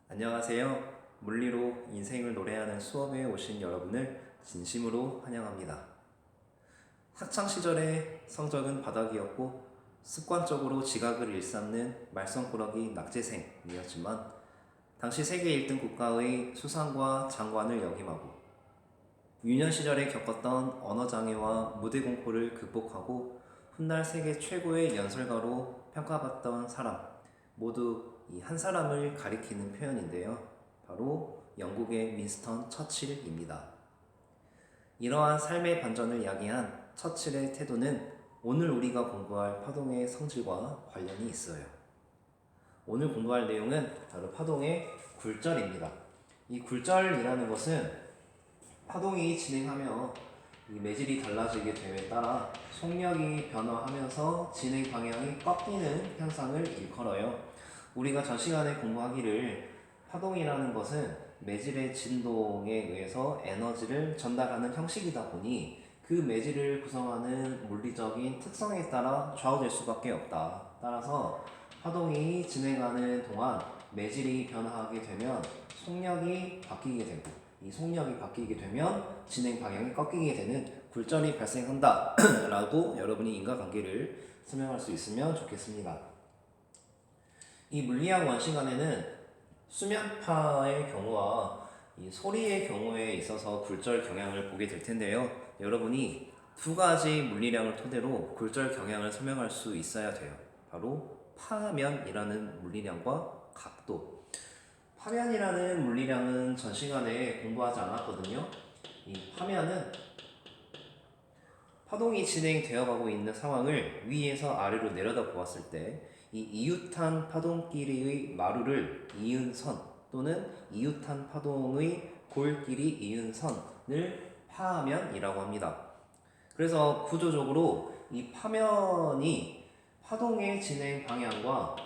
안녕하세요. 물리로 인생을 노래하는 수업에 오신 여러분을 진심으로 환영합니다. 학창 시절에 성적은 바닥이었고 습관적으로 지각을 일삼는 말썽꾸러기 낙제생이었지만 당시 세계 1등 국가의 수상과 장관을 역임하고 유년 시절에 겪었던 언어장애와 무대 공포를 극복하고 훗날 세계 최고의 연설가로 평가받던 사람, 모두 이 한 사람을 가리키는 표현인데요. 바로 영국의 윈스턴 처칠입니다. 이러한 삶의 반전을 야기한 처칠의 태도는 오늘 우리가 공부할 파동의 성질과 관련이 있어요. 오늘 공부할 내용은 바로 파동의 굴절입니다. 이 굴절이라는 것은 파동이 진행하며 이 매질이 달라지게 됨에 따라 속력이 변화하면서 진행 방향이 꺾이는 현상을 일컬어요. 우리가 전 시간에 공부하기를 파동이라는 것은 매질의 진동에 의해서 에너지를 전달하는 형식이다 보니 그 매질을 구성하는 물리적인 특성에 따라 좌우될 수밖에 없다. 따라서 파동이 진행하는 동안 매질이 변화하게 되면 속력이 바뀌게 되고 이 속력이 바뀌게 되면 진행 방향이 꺾이게 되는 굴절이 발생한다 라고 여러분이 인과관계를 설명할 수 있으면 좋겠습니다. 이 물리학 원시간에는 수면파의 경우와 이 소리의 경우에 있어서 굴절 경향을 보게 될 텐데요. 여러분이 두 가지 물리량을 토대로 굴절 경향을 설명할 수 있어야 돼요. 바로 파면이라는 물리량과 각도. 파면이라는 물리량은 전 시간에 공부하지 않았거든요. 이 파면은 파동이 진행되어 가고 있는 상황을 위에서 아래로 내려다 보았을 때 이 이웃한 파동끼리의 마루를 이은 선 또는 이웃한 파동의 골끼리 이은 선을 파면이라고 합니다. 그래서 구조적으로 이 파면이 파동의 진행 방향과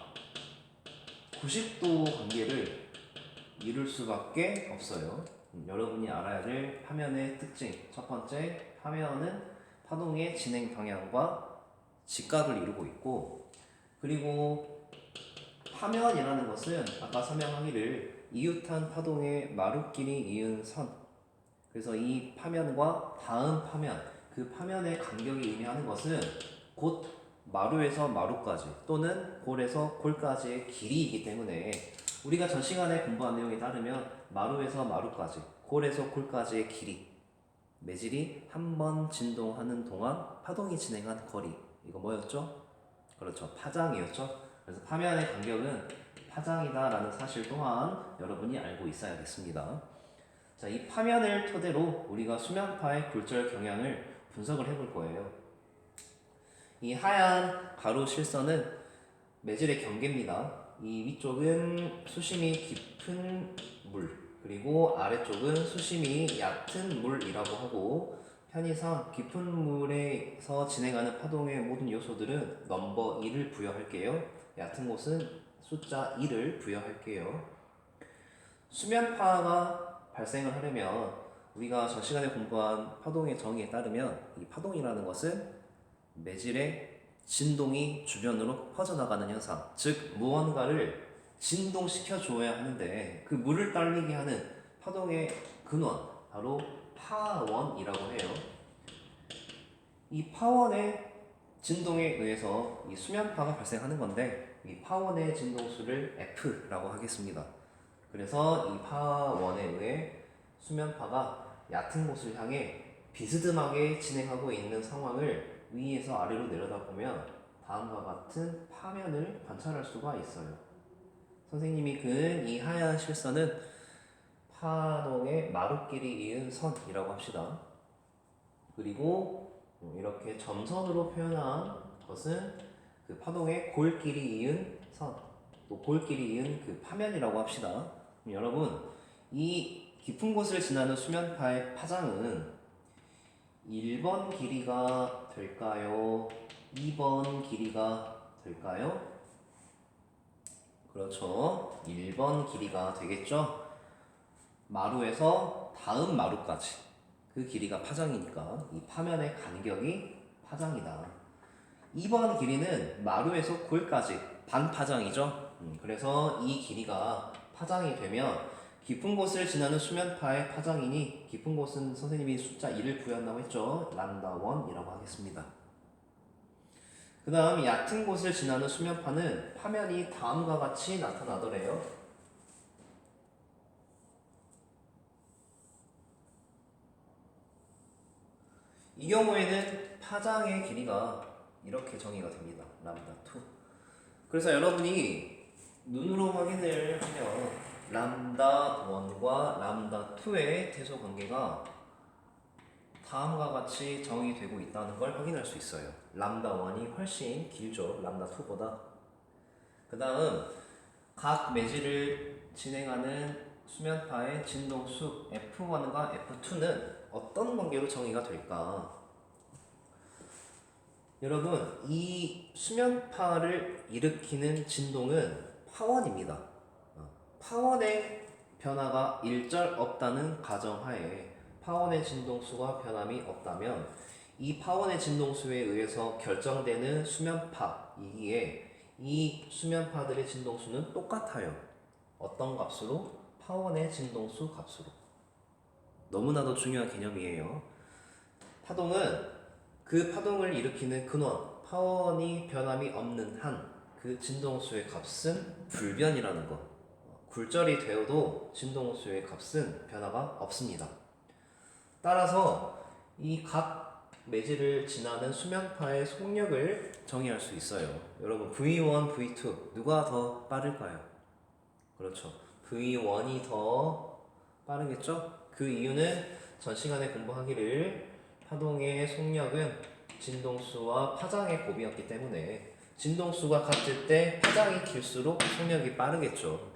90도 관계를 이룰 수밖에 없어요. 여러분이 알아야 될 파면의 특징. 첫 번째, 파면은 파동의 진행 방향과 직각을 이루고 있고, 그리고 파면이라는 것은 아까 설명하기를 이웃한 파동의 마루끼리 이은 선. 그래서 이 파면과 다음 파면, 그 파면의 간격이 의미하는 것은 곧 마루에서 마루까지 또는 골에서 골까지의 길이이기 때문에 우리가 전 시간에 공부한 내용에 따르면 마루에서 마루까지, 골에서 골까지의 길이, 매질이 한 번 진동하는 동안 파동이 진행한 거리, 이거 뭐였죠? 그렇죠, 파장이었죠. 그래서 파면의 간격은 파장이다라는 사실 또한 여러분이 알고 있어야겠습니다. 자, 이 파면을 토대로 우리가 수면파의 굴절 경향을 분석을 해볼 거예요. 이 하얀 가로 실선은 매질의 경계입니다. 이 위쪽은 수심이 깊은 물, 그리고 아래쪽은 수심이 얕은 물이라고 하고, 편의상 깊은 물에서 진행하는 파동의 모든 요소들은 넘버 2를 부여할게요. 얕은 곳은 숫자 2를 부여할게요. 수면파가 발생을 하려면 우리가 전 시간에 공부한 파동의 정의에 따르면 이 파동이라는 것은 매질의 진동이 주변으로 퍼져나가는 현상, 즉 무언가를 진동시켜 줘야 하는데 그 물을 딸리게 하는 파동의 근원, 바로 파원이라고 해요. 이 파원의 진동에 의해서 이 수면파가 발생하는 건데 이 파원의 진동수를 F라고 하겠습니다. 그래서 이 파원에 의해 수면파가 얕은 곳을 향해 비스듬하게 진행하고 있는 상황을 위에서 아래로 내려다보면 다음과 같은 파면을 관찰할 수가 있어요. 선생님이 그은 이 하얀 실선은 파동의 마루끼리 이은 선이라고 합시다. 그리고 이렇게 점선으로 표현한 것은 그 파동의 골끼리 이은 선, 또 골끼리 이은 그 파면이라고 합시다. 여러분, 이 깊은 곳을 지나는 수면파의 파장은 1번 길이가 될까요? 2번 길이가 될까요? 그렇죠. 1번 길이가 되겠죠? 마루에서 다음 마루까지 그 길이가 파장이니까 이 파면의 간격이 파장이다. 2번 길이는 마루에서 골까지 반파장이죠. 그래서 이 길이가 파장이 되면 깊은 곳을 지나는 수면파의 파장이니 깊은 곳은 선생님이 숫자 2를 부여한다고 했죠. 람다 1이라고 하겠습니다. 그 다음 얕은 곳을 지나는 수면파는 파면이 다음과 같이 나타나더래요. 이 경우에는 파장의 길이가 이렇게 정의가 됩니다. 람다 2. 그래서 여러분이 눈으로 확인을 하면 람다 1과 람다 2의 태소 관계가 다음과 같이 정의되고 있다는 걸 확인할 수 있어요. 람다 1이 훨씬 길죠. 람다 2보다. 그 다음 각 매질을 진행하는 수면파의 진동수 F1과 F2는 어떤 관계로 정의가 될까? 여러분, 이 수면파를 일으키는 진동은 파원입니다. 파원의 변화가 일절 없다는 가정하에 파원의 진동수가 변함이 없다면 이 파원의 진동수에 의해서 결정되는 수면파이기에 이 수면파들의 진동수는 똑같아요. 어떤 값으로? 파원의 진동수 값으로. 너무나도 중요한 개념이에요. 파동은 그 파동을 일으키는 근원, 파원이 변함이 없는 한 그 진동수의 값은 불변이라는 것. 굴절이 되어도 진동수의 값은 변화가 없습니다. 따라서 이 각 매질을 지나는 수면파의 속력을 정의할 수 있어요. 여러분 V1, V2 누가 더 빠를까요? 그렇죠. V1이 더 빠르겠죠? 그 이유는 전 시간에 공부하기를 파동의 속력은 진동수와 파장의 곱이었기 때문에 진동수가 같을 때 파장이 길수록 속력이 빠르겠죠.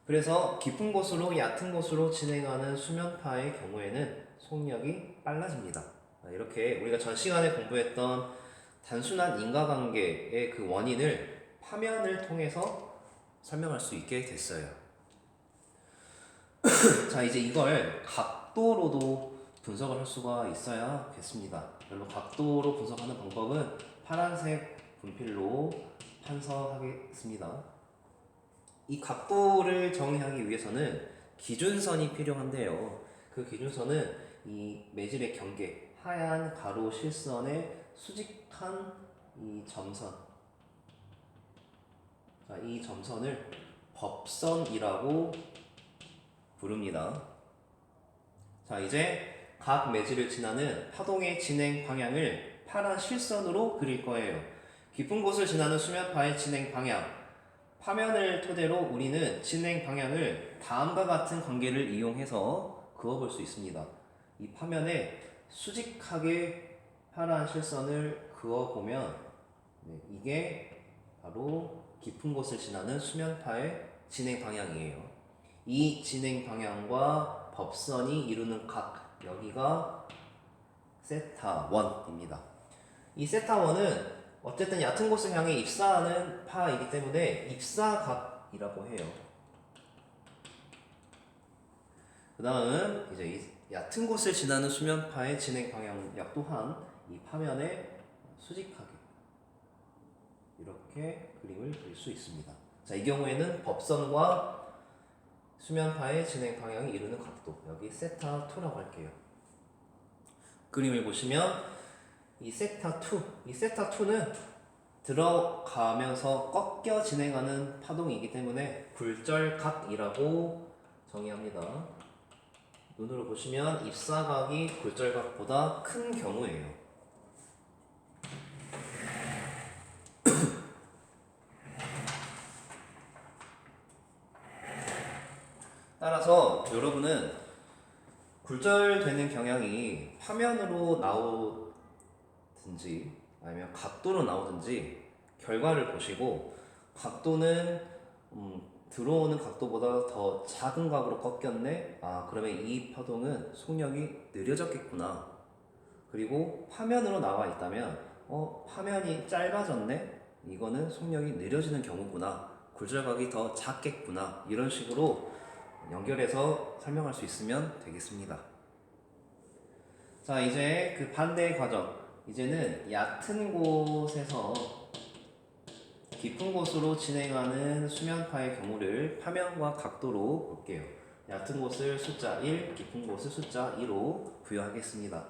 그래서 깊은 곳으로 얕은 곳으로 진행하는 수면파의 경우에는 속력이 빨라집니다. 이렇게 우리가 전 시간에 공부했던 단순한 인과관계의 그 원인을 파면을 통해서 설명할 수 있게 됐어요. 자, 이제 이걸 각도로도 분석을 할 수가 있어야겠습니다. 여러분, 각도로 분석하는 방법은 파란색 분필로 판서하겠습니다. 이 각도를 정의하기 위해서는 기준선이 필요한데요. 그 기준선은 이 매질의 경계, 하얀 가로 실선의 수직한 이 점선. 자, 이 점선을 법선이라고 부릅니다. 자, 이제 각 매질을 지나는 파동의 진행 방향을 파란 실선으로 그릴 거예요. 깊은 곳을 지나는 수면파의 진행 방향. 파면을 토대로 우리는 진행 방향을 다음과 같은 관계를 이용해서 그어볼 수 있습니다. 이 파면에 수직하게 파란 실선을 그어보면 이게 바로 깊은 곳을 지나는 수면파의 진행 방향이에요. 이 진행 방향과 법선이 이루는 각, 여기가 세타 1입니다. 이 세타 1은 어쨌든 얕은 곳을 향해 입사하는 파이기 때문에 입사각이라고 해요. 그 다음 이제 이 얕은 곳을 지나는 수면파의 진행 방향 또한 이 파면에 수직하게 이렇게 그림을 그릴 수 있습니다. 자, 이 경우에는 법선과 수면파의 진행 방향이 이루는 각도, 여기 세타 2라고 할게요. 그림을 보시면 이 세타 2는 들어가면서 꺾여 진행하는 파동이기 때문에 굴절각이라고 정의합니다. 눈으로 보시면 입사각이 굴절각보다 큰 경우예요. 따라서 여러분은 굴절되는 경향이 화면으로 나오든지 아니면 각도로 나오든지 결과를 보시고 각도는 들어오는 각도보다 더 작은 각으로 꺾였네. 아, 그러면 이 파동은 속력이 느려졌겠구나. 그리고 화면으로 나와 있다면 화면이 짧아졌네. 이거는 속력이 느려지는 경우구나. 굴절각이 더 작겠구나. 이런 식으로 연결해서 설명할 수 있으면 되겠습니다. 자, 이제 그 반대의 과정. 이제는 얕은 곳에서 깊은 곳으로 진행하는 수면파의 경우를 파면과 각도로 볼게요. 얕은 곳을 숫자 1, 깊은 곳을 숫자 2로 부여하겠습니다.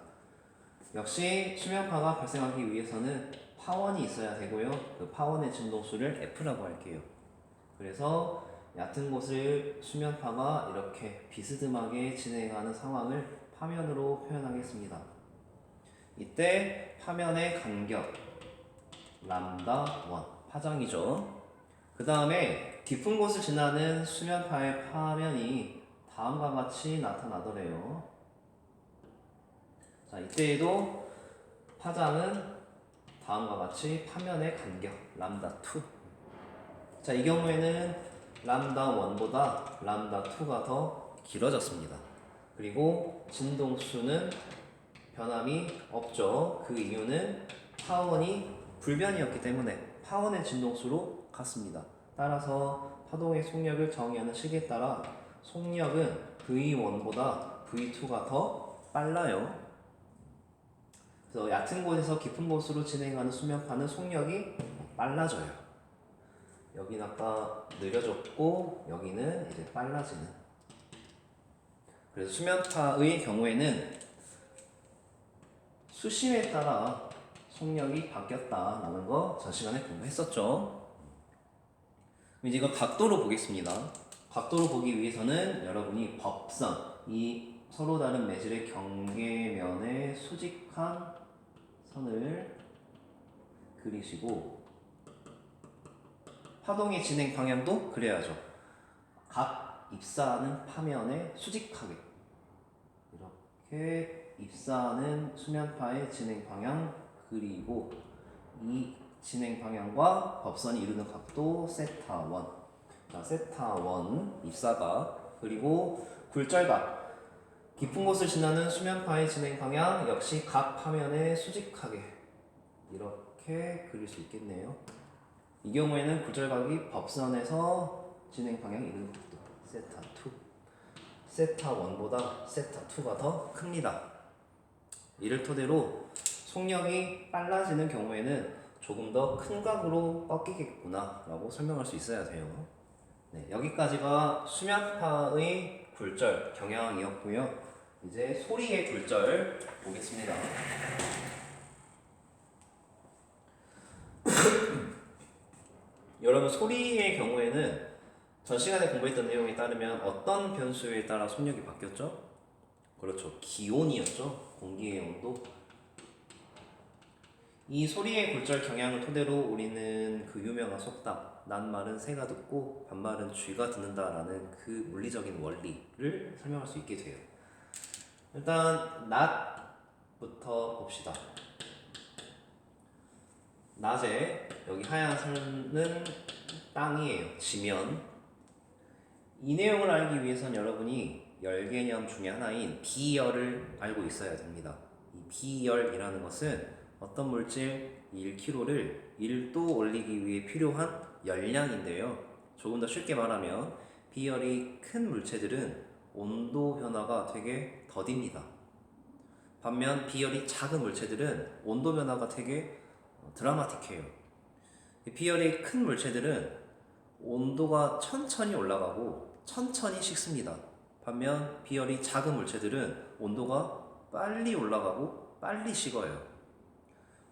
역시 수면파가 발생하기 위해서는 파원이 있어야 되고요. 그 파원의 진동수를 F라고 할게요. 그래서 얕은 곳을 수면파가 이렇게 비스듬하게 진행하는 상황을 파면으로 표현하겠습니다. 이때 파면의 간격 람다 1 파장이죠. 그 다음에 깊은 곳을 지나는 수면파의 파면이 다음과 같이 나타나더래요. 자, 이때에도 파장은 다음과 같이 파면의 간격 람다 2. 자, 이 경우에는 람다 1보다 람다 2가 더 길어졌습니다. 그리고 진동수는 변함이 없죠. 그 이유는 파원이 불변이었기 때문에 파원의 진동수로 같습니다. 따라서 파동의 속력을 정의하는 식에 따라 속력은 V1보다 V2가 더 빨라요. 그래서 얕은 곳에서 깊은 곳으로 진행하는 수면파는 속력이 빨라져요. 여기는 아까 느려졌고 여기는 이제 빨라지는. 그래서 수면파의 경우에는 수심에 따라 속력이 바뀌었다라는 거 전 시간에 공부했었죠. 이제 이거 각도로 보겠습니다. 각도로 보기 위해서는 여러분이 법선, 이 서로 다른 매질의 경계면에 수직한 선을 그리시고 파동의 진행 방향도 그려야죠. 각 입사하는 파면에 수직하게 이렇게 입사하는 수면파의 진행 방향 그리고 이 진행 방향과 법선이 이루는 각도 세타 1. 자, 세타 1 입사각 그리고 굴절각 깊은 곳을 지나는 수면파의 진행 방향 역시 각 파면에 수직하게 이렇게 그릴 수 있겠네요. 이 경우에는 굴절각이 법선에서 진행 방향 이루는 각도 세타 2. 세타 1보다 세타 2가 더 큽니다. 이를 토대로 속력이 빨라지는 경우에는 조금 더 큰 각으로 꺾이겠구나 라고 설명할 수 있어야 돼요. 네, 여기까지가 수면파의 굴절 경향이었고요. 이제 소리의 굴절 보겠습니다. 여러분 소리의 경우에는 전 시간에 공부했던 내용에 따르면 어떤 변수에 따라 속력이 바뀌었죠? 그렇죠. 기온이었죠. 공기의 온도. 이 소리의 굴절 경향을 토대로 우리는 그 유명한 속담 낱말은 새가 듣고 반말은 쥐가 듣는다라는 그 물리적인 원리를 설명할 수 있게 돼요. 일단 낮부터 봅시다. 낮에 여기 하얀 선은 땅이에요. 지면. 이 내용을 알기 위해선 여러분이 열 개념 중에 하나인 비열을 알고 있어야 됩니다. 이 비열이라는 것은 어떤 물질 1kg를 1도 올리기 위해 필요한 열량인데요. 조금 더 쉽게 말하면 비열이 큰 물체들은 온도 변화가 되게 더딥니다. 반면 비열이 작은 물체들은 온도 변화가 되게 드라마틱해요. 비열이 큰 물체들은 온도가 천천히 올라가고 천천히 식습니다. 반면 비열이 작은 물체들은 온도가 빨리 올라가고 빨리 식어요.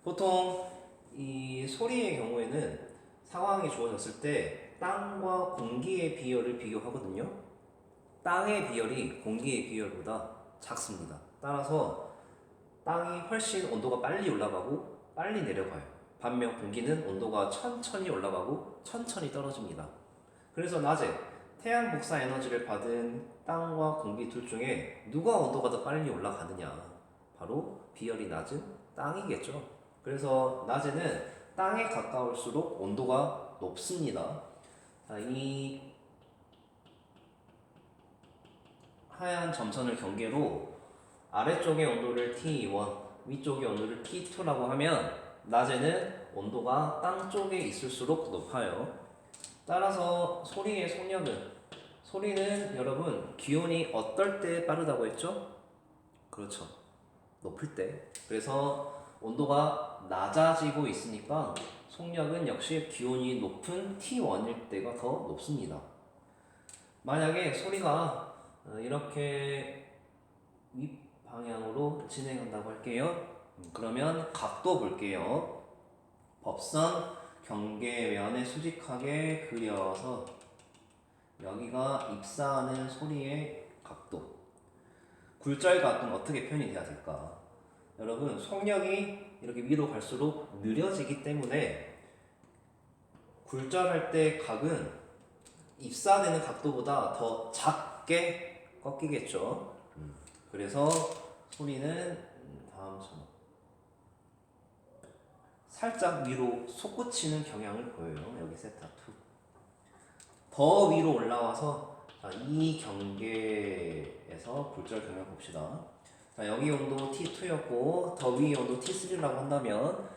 보통 이 소리의 경우에는 상황이 주어졌을 때 땅과 공기의 비열을 비교하거든요. 땅의 비열이 공기의 비열보다 작습니다. 따라서 땅이 훨씬 온도가 빨리 올라가고 빨리 내려가요. 반면 공기는 온도가 천천히 올라가고 천천히 떨어집니다. 그래서 낮에 태양 복사 에너지를 받은 땅과 공기 둘 중에 누가 온도가 더 빨리 올라가느냐? 바로 비열이 낮은 땅이겠죠. 그래서 낮에는 땅에 가까울수록 온도가 높습니다. 자, 이 하얀 점선을 경계로 아래쪽의 온도를 T1, 위쪽의 온도를 T2라고 하면 낮에는 온도가 땅 쪽에 있을수록 높아요. 따라서 소리의 소리는 여러분 기온이 어떨 때 빠르다고 했죠? 그렇죠. 높을 때. 그래서 온도가 낮아지고 있으니까 속력은 역시 기온이 높은 T1일 때가 더 높습니다. 만약에 소리가 이렇게 윗방향으로 진행한다고 할게요. 그러면 각도 볼게요. 법선 경계면에 수직하게 그려서 여기가 입사하는 소리의 각도. 굴절각은 어떻게 표현이 돼야 될까? 여러분, 속력이 이렇게 위로 갈수록 느려지기 때문에 굴절할 때 각은 입사되는 각도보다 더 작게 꺾이겠죠. 그래서 소리는 다음처럼 살짝 위로 솟구치는 경향을 보여요. 여기 세타 2. 더 위로 올라와서 이 경계에서 굴절 경향 봅시다. 자, 여기 온도 T2였고 더 위의 온도 T3라고 한다면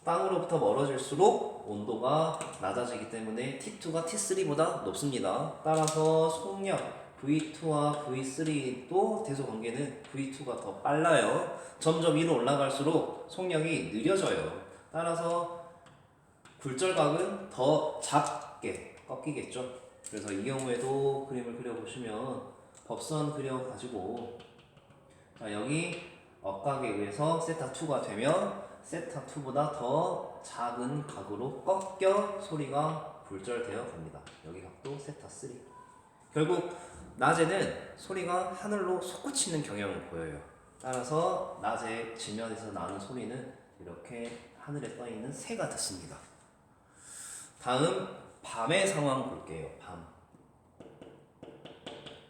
땅으로부터 멀어질수록 온도가 낮아지기 때문에 T2가 T3보다 높습니다. 따라서 속력 V2와 V3도 대소 관계는 V2가 더 빨라요. 점점 위로 올라갈수록 속력이 느려져요. 따라서 굴절각은 더 작게 꺾이겠죠. 그래서 이 경우에도 그림을 그려보시면 법선 그려가지고 자, 여기 억각에 의해서 세타2가 되면 세타2보다 더 작은 각으로 꺾여 소리가 굴절되어 갑니다. 여기 각도 세타3. 결국 낮에는 소리가 하늘로 솟구치는 경향을 보여요. 따라서 낮에 지면에서 나는 소리는 이렇게 하늘에 떠있는 새가 듣습니다. 다음 밤의 상황 볼게요. 밤.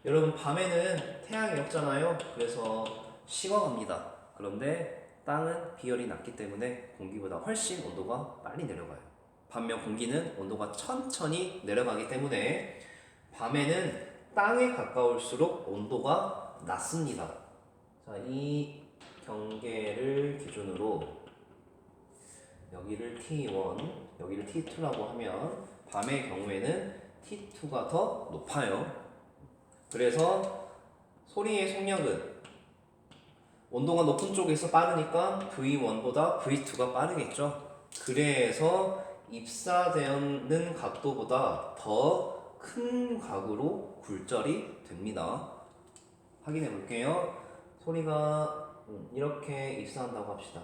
여러분, 밤에는 태양이 없잖아요. 그래서 식어갑니다. 그런데 땅은 비열이 낮기 때문에 공기보다 훨씬 온도가 빨리 내려가요. 반면 공기는 온도가 천천히 내려가기 때문에 밤에는 땅에 가까울수록 온도가 낮습니다. 자, 이 경계를 기준으로 여기를 T1, 여기를 T2라고 하면 밤의 경우에는 T2가 더 높아요. 그래서 소리의 속력은 온도가 높은 쪽에서 빠르니까 V1보다 V2가 빠르겠죠. 그래서 입사되는 각도보다 더 큰 각으로 굴절이 됩니다. 확인해 볼게요. 소리가 이렇게 입사한다고 합시다.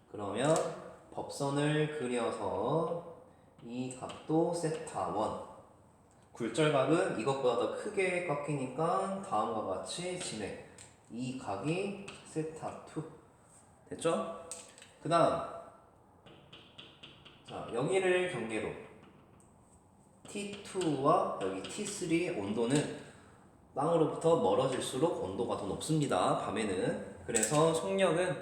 그러면 법선을 그려서 이 각도 세타1, 굴절각은 이것보다 더 크게 꺾이니까 다음과 같이 진행. 이 각이 세타2 됐죠? 그 다음 자, 여기를 경계로 T2와 여기 T3의 온도는 땅으로부터 멀어질수록 온도가 더 높습니다. 밤에는. 그래서 속력은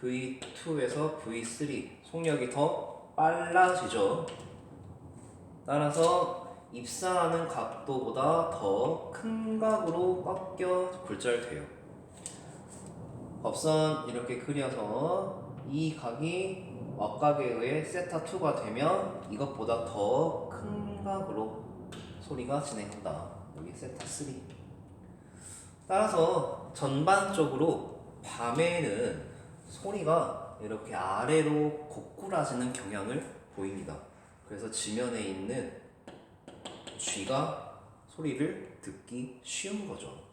V2에서 V3 속력이 더 빨라지죠. 따라서 입사하는 각도보다 더 큰 각으로 꺾여 굴절돼요. 법선 이렇게 그려서 이 각이 억각에 의해 세타2가 되면 이것보다 더 큰 각으로 소리가 진행한다. 여기 세타3. 따라서 전반적으로 밤에는 소리가 이렇게 아래로 고꾸라지는 경향을 보입니다. 그래서 지면에 있는 쥐가 소리를 듣기 쉬운 거죠.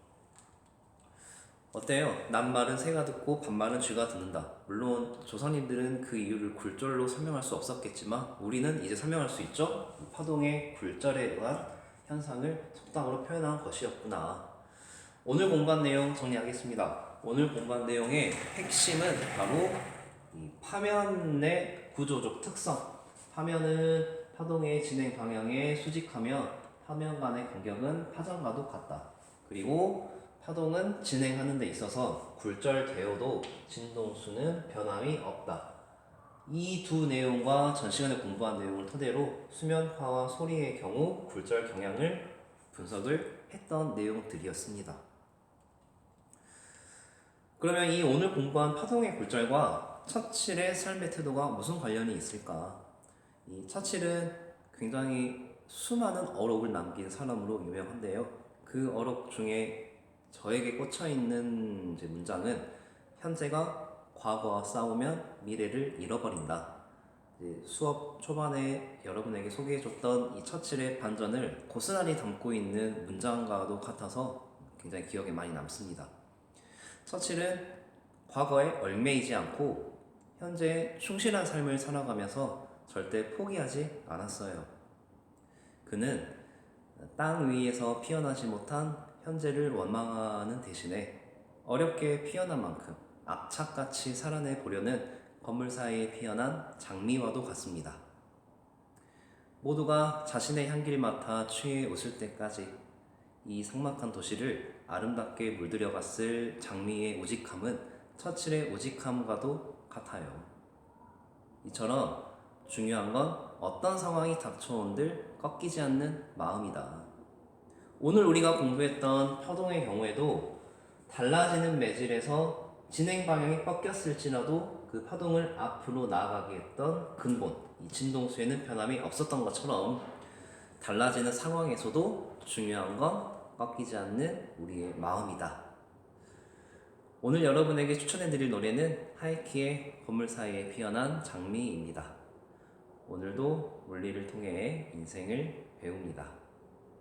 어때요? 낮말은 새가 듣고 밤말은 쥐가 듣는다. 물론 조상님들은 그 이유를 굴절로 설명할 수 없었겠지만 우리는 이제 설명할 수 있죠? 파동의 굴절에 의한 현상을 속담으로 표현한 것이었구나. 오늘 공부한 내용 정리하겠습니다. 오늘 공부한 내용의 핵심은 바로 이 파면의 구조적 특성. 파면은 파동의 진행 방향에 수직하며 파면 간의 간격은 파장과도 같다. 그리고 파동은 진행하는 데 있어서 굴절되어도 진동수는 변함이 없다. 이 두 내용과 전 시간에 공부한 내용을 토대로 수면파와 소리의 경우 굴절 경향을 분석을 했던 내용들이었습니다. 그러면 이 오늘 공부한 파동의 굴절과 처칠의 삶의 태도가 무슨 관련이 있을까? 이 처칠은 굉장히 수많은 어록을 남긴 사람으로 유명한데요. 그 어록 중에 저에게 꽂혀있는 문장은 현재가 과거와 싸우면 미래를 잃어버린다. 이제 수업 초반에 여러분에게 소개해줬던 이 처칠의 반전을 고스란히 담고 있는 문장과도 같아서 굉장히 기억에 많이 남습니다. 처칠은 과거에 얽매이지 않고 현재에 충실한 삶을 살아가면서 절대 포기하지 않았어요. 그는 땅 위에서 피어나지 못한 현재를 원망하는 대신에 어렵게 피어난 만큼 악착같이 살아내 보려는 건물 사이에 피어난 장미와도 같습니다. 모두가 자신의 향기를 맡아 취해 웃을 때까지 이 삭막한 도시를 아름답게 물들여갔을 장미의 우직함은 처칠의 우직함과도 같아요. 이처럼 중요한 건 어떤 상황이 닥쳐온들 꺾이지 않는 마음이다. 오늘 우리가 공부했던 파동의 경우에도 달라지는 매질에서 진행 방향이 꺾였을지라도 그 파동을 앞으로 나아가게 했던 근본, 이 진동수에는 변함이 없었던 것처럼 달라지는 상황에서도 중요한 건 꺾이지 않는 우리의 마음이다. 오늘 여러분에게 추천해드릴 노래는 하이키의 건물 사이에 피어난 장미입니다. 오늘도 물리를 통해 인생을 배웁니다.